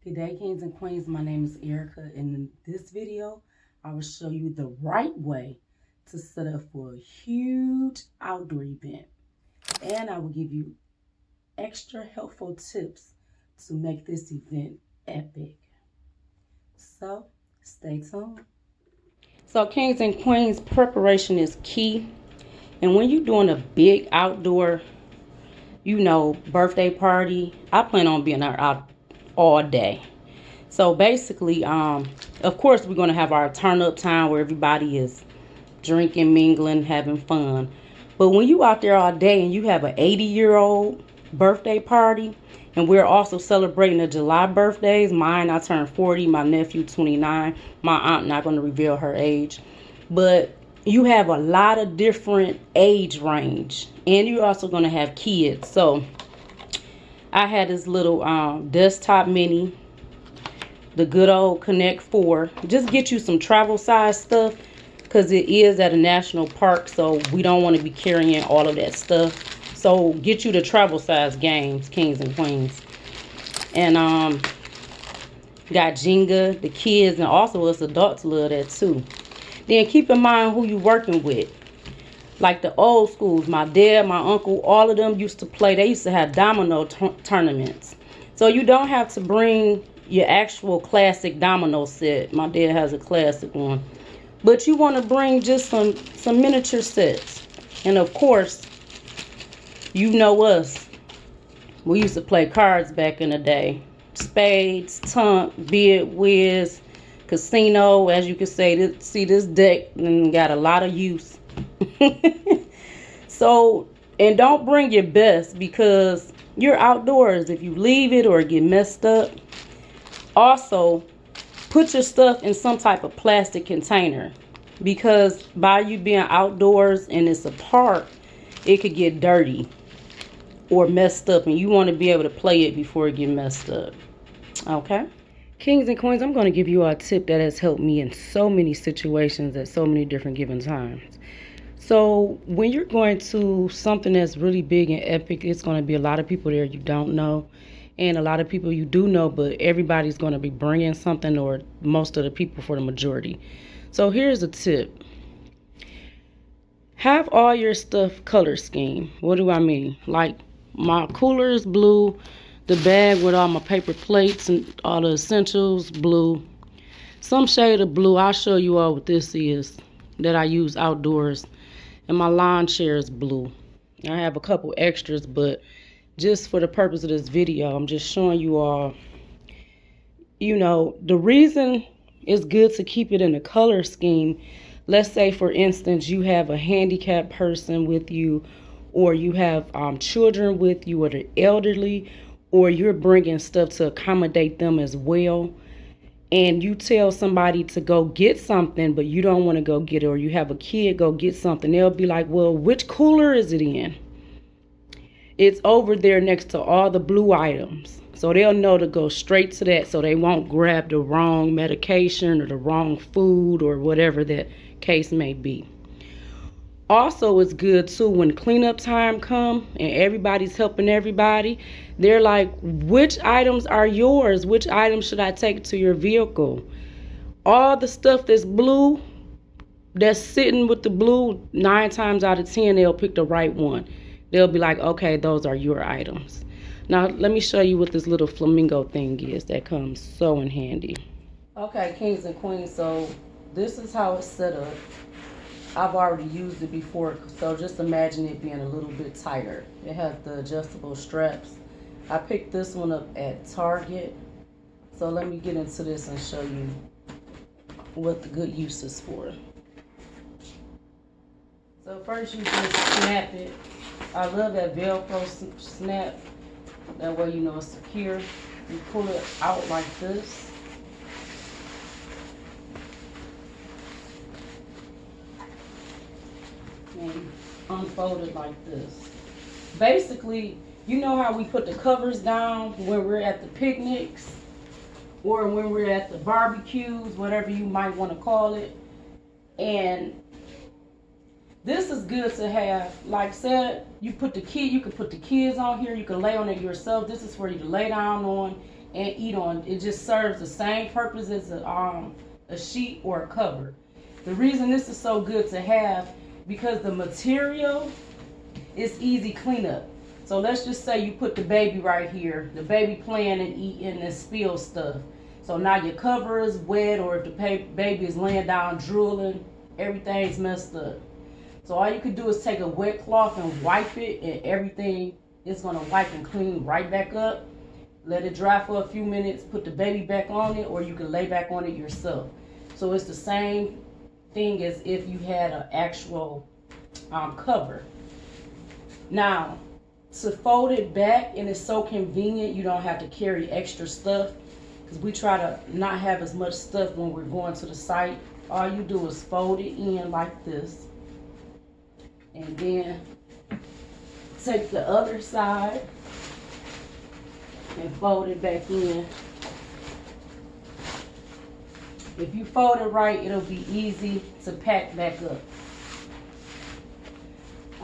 Good day, kings and queens. My name is Erica, and in this video, I will show you the right way to set up for a huge outdoor event. And I will give you extra helpful tips to make this event epic. So, stay tuned. So, kings and queens, preparation is key. And when you're doing a big outdoor, birthday party, I plan on being out all day. So basically, of course, we're going to have our turn up time where everybody is drinking, mingling, having fun. But when you out there all day and you have an 80-year-old birthday party, and we're also celebrating the July birthdays. Mine, I turned 40, my nephew 29, my aunt, not going to reveal her age. But you have a lot of different age range, and you're also going to have kids. So I had this little desktop mini, the good old Connect 4. Just get you some travel size stuff because it is at a national park, so we don't want to be carrying all of that stuff. So get you the travel size games, kings and queens. And got Jenga, the kids, and also us adults love that too. Then keep in mind who you're working with. Like the old schools, my dad, my uncle, all of them used to play. They used to have domino tournaments. So you don't have to bring your actual classic domino set. My dad has a classic one. But you want to bring just some miniature sets. And of course, you know us. We used to play cards back in the day. Spades, tunk, bid, whiz, casino. As you can see this deck got a lot of use. So, and don't bring your best because you're outdoors. If you leave it or get messed up, also put your stuff in some type of plastic container because by you being outdoors and it's a park, it could get dirty or messed up, and you want to be able to play it before it get messed up. Okay, kings and queens, I'm going to give you a tip that has helped me in so many situations at so many different given times. So when you're going to something that's really big and epic, it's going to be a lot of people there you don't know and a lot of people you do know, but everybody's going to be bringing something, or most of the people for the majority. So here's a tip. Have all your stuff color scheme. What do I mean? Like my cooler is blue, the bag with all my paper plates and all the essentials, blue. Some shade of blue. I'll show you all what this is that I use outdoors. And my lawn chair is blue. I have a couple extras, but just for the purpose of this video, I'm just showing you all, the reason it's good to keep it in a color scheme. Let's say, for instance, you have a handicapped person with you, or you have children with you, or the elderly, or you're bringing stuff to accommodate them as well. And you tell somebody to go get something, but you don't want to go get it, or you have a kid go get something, they'll be like, well, which cooler is it in? It's over there next to all the blue items. So they'll know to go straight to that, so they won't grab the wrong medication or the wrong food or whatever that case may be. Also, it's good too when cleanup time come and everybody's helping everybody. They're like, which items are yours? Which items should I take to your vehicle? All the stuff that's blue, that's sitting with the blue, 9 times out of 10, they'll pick the right one. They'll be like, okay, those are your items. Now, let me show you what this little flamingo thing is that comes so in handy. Okay, kings and queens, so this is how it's set up. I've already used it before, so just imagine it being a little bit tighter. It has the adjustable straps. I picked this one up at Target. So let me get into this and show you what the good use is for. So first you just snap it. I love that Velcro snap. That way you know it's secure. You pull it out like this. And unfold it like this. Basically, you know how we put the covers down when we're at the picnics or when we're at the barbecues, whatever you might want to call it. And this is good to have. Like said, you can put the kids on here, you can lay on it yourself. This is for you to lay down on and eat on. It just serves the same purpose as a sheet or a cover. The reason this is so good to have, because the material is easy cleanup. So let's just say you put the baby right here, the baby playing and eating and spill stuff. So now your cover is wet, or if the baby is laying down drooling, everything's messed up. So all you can do is take a wet cloth and wipe it, and everything is gonna wipe and clean right back up. Let it dry for a few minutes, put the baby back on it, or you can lay back on it yourself. So it's the same thing as if you had an actual cover. Now, to fold it back, and it's so convenient, you don't have to carry extra stuff, because we try to not have as much stuff when we're going to the site. All you do is fold it in like this, and then take the other side and fold it back in. If you fold it right, it'll be easy to pack back up.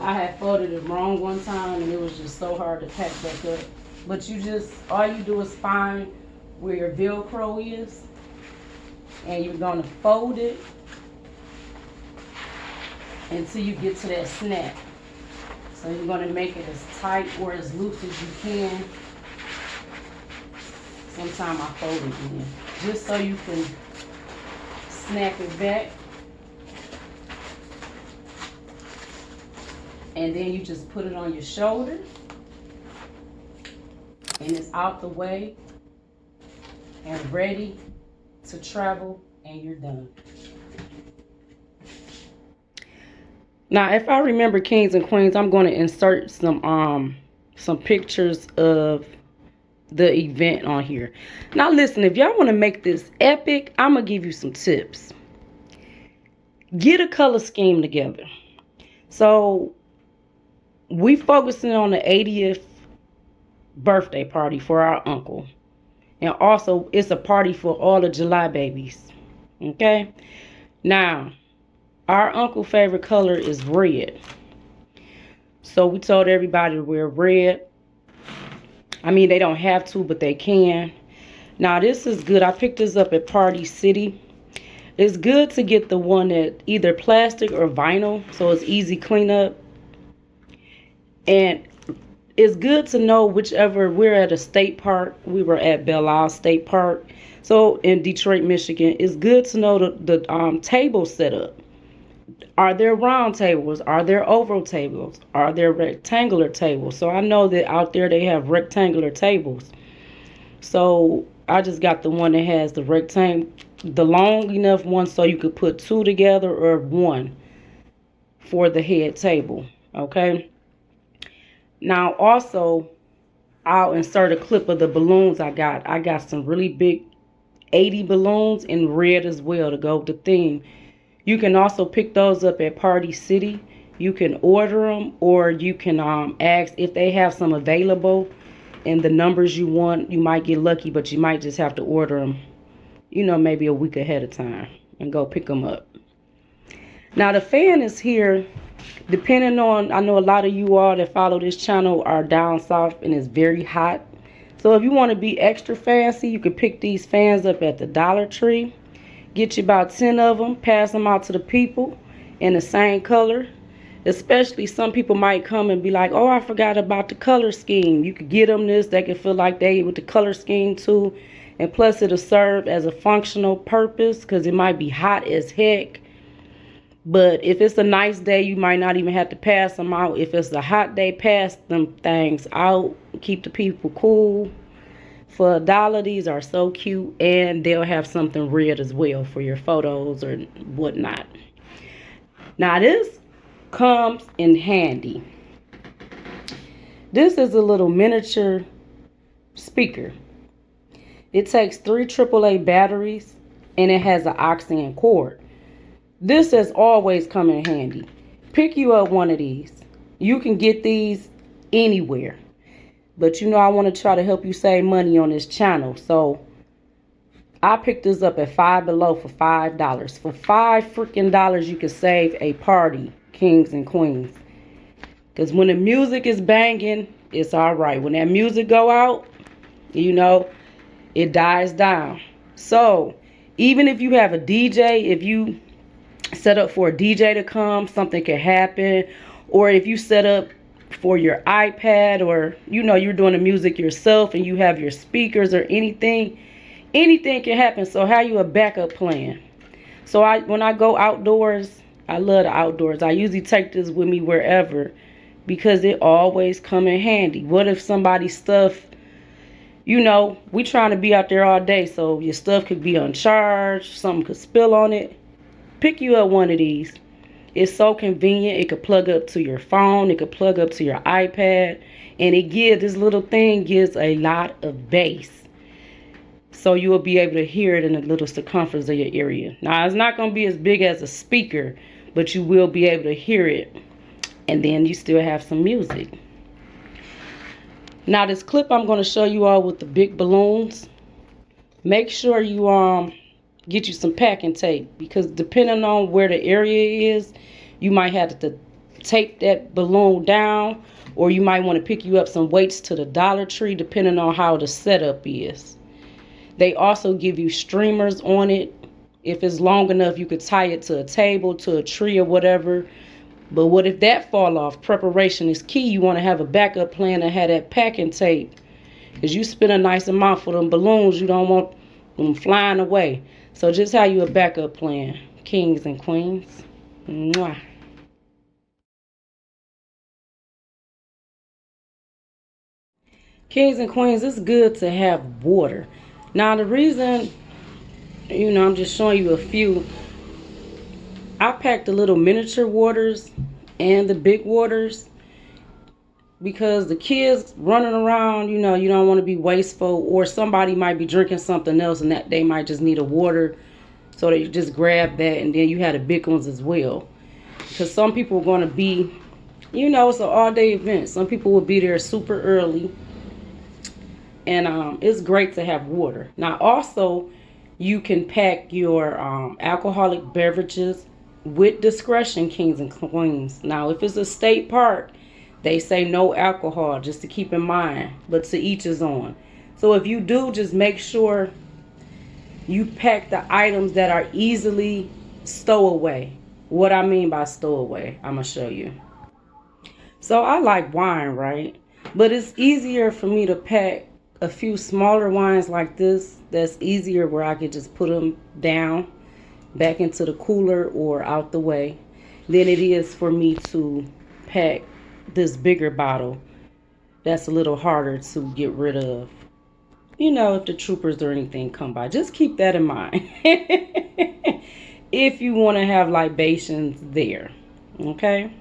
I had folded it wrong one time, and it was just so hard to pack back up. But all you do is find where your Velcro is, and you're gonna fold it until you get to that snap. So you're gonna make it as tight or as loose as you can. Sometimes I fold it in, just so you can snap it back. And then you just put it on your shoulder, and it's out the way and ready to travel, and you're done. Now, if I remember, kings and queens, I'm going to insert some pictures of the event on here. Now listen, if y'all want to make this epic, I'm going to give you some tips. Get a color scheme together. So we focusing on the 80th birthday party for our uncle. And also, it's a party for all the July babies. Okay? Now, our uncle's favorite color is red. So we told everybody to wear red. I mean, they don't have to, but they can. Now, this is good. I picked this up at Party City. It's good to get the one that either plastic or vinyl, so it's easy cleanup. And it's good to know whichever, we're at a state park. We were at Belle Isle State Park. So in Detroit, Michigan, it's good to know the table setup. Are there round tables? Are there oval tables? Are there rectangular tables? So I know that out there they have rectangular tables. So I just got the one that has the long enough one so you could put two together, or one for the head table. Okay. Now also, I'll insert a clip of the balloons I got. I got some really big 80 balloons in red as well to go with the theme. You can also pick those up at Party City. You can order them, or you can ask if they have some available and the numbers you want. You might get lucky, but you might just have to order them, maybe a week ahead of time and go pick them up. Now the fan is here. Depending on, I know a lot of you all that follow this channel are down south and it's very hot. So if you want to be extra fancy, you can pick these fans up at the Dollar Tree. Get you about 10 of them, pass them out to the people in the same color. Especially some people might come and be like, oh, I forgot about the color scheme. You could get them this, they can feel like they with the color scheme too. And plus it'll serve as a functional purpose, because it might be hot as heck. But if it's a nice day, you might not even have to pass them out. If it's a hot day, pass them things out. Keep the people cool. For $1, these are so cute, and they'll have something red as well for your photos or whatnot. Now this comes in handy. This is a little miniature speaker. It takes 3 AAA batteries, and it has an aux cord. This has always come in handy. Pick you up one of these. You can get these anywhere. But I want to try to help you save money on this channel. So I picked this up at Five Below for $5. For $5 freaking, you can save a party, kings and queens. Because when the music is banging, it's all right. When that music go out, it dies down. So even if you have a DJ, if you set up for a DJ to come, something could happen. Or if you set up for your iPad, or you're doing the music yourself and you have your speakers or anything can happen. So how you a backup plan? So when I go outdoors, I love the outdoors. I usually take this with me wherever because it always come in handy. What if somebody's stuff, we trying to be out there all day, so your stuff could be uncharged, something could spill on it. Pick you up one of these. It's so convenient. It could plug up to your phone. It could plug up to your iPad. And this little thing gives a lot of bass. So you will be able to hear it in the little circumference of your area. Now, it's not going to be as big as a speaker, but you will be able to hear it. And then you still have some music. Now, this clip I'm going to show you all with the big balloons. Make sure you get you some packing tape, because depending on where the area is, you might have to tape that balloon down, or you might want to pick you up some weights to the Dollar Tree, depending on how the setup is. They also give you streamers on it. If it's long enough, you could tie it to a table, to a tree, or whatever. But what if that fall off? Preparation is key. You want to have a backup plan and have that packing tape, because you spend a nice amount for them balloons. You don't want them flying away. So just have you a backup plan, kings and queens. Mwah. Kings and queens, it's good to have water. Now the reason, I'm just showing you a few. I packed the little miniature waters and the big waters because the kids running around, you don't want to be wasteful, or somebody might be drinking something else and that they might just need a water. So they just grab that, and then you have the big ones as well. Because some people are going to be, it's an all-day event. Some people will be there super early. And it's great to have water. Now, also, you can pack your alcoholic beverages with discretion, kings and queens. Now, if it's a state park, they say no alcohol, just to keep in mind. But to each his own. So if you do, just make sure you pack the items that are easily stowaway. What I mean by stowaway, I'm going to show you. So I like wine, right? But it's easier for me to pack a few smaller wines like this. That's easier, where I could just put them down back into the cooler or out the way, than it is for me to pack this bigger bottle that's a little harder to get rid of. If the troopers or anything come by, just keep that in mind. If you want to have libations there, okay?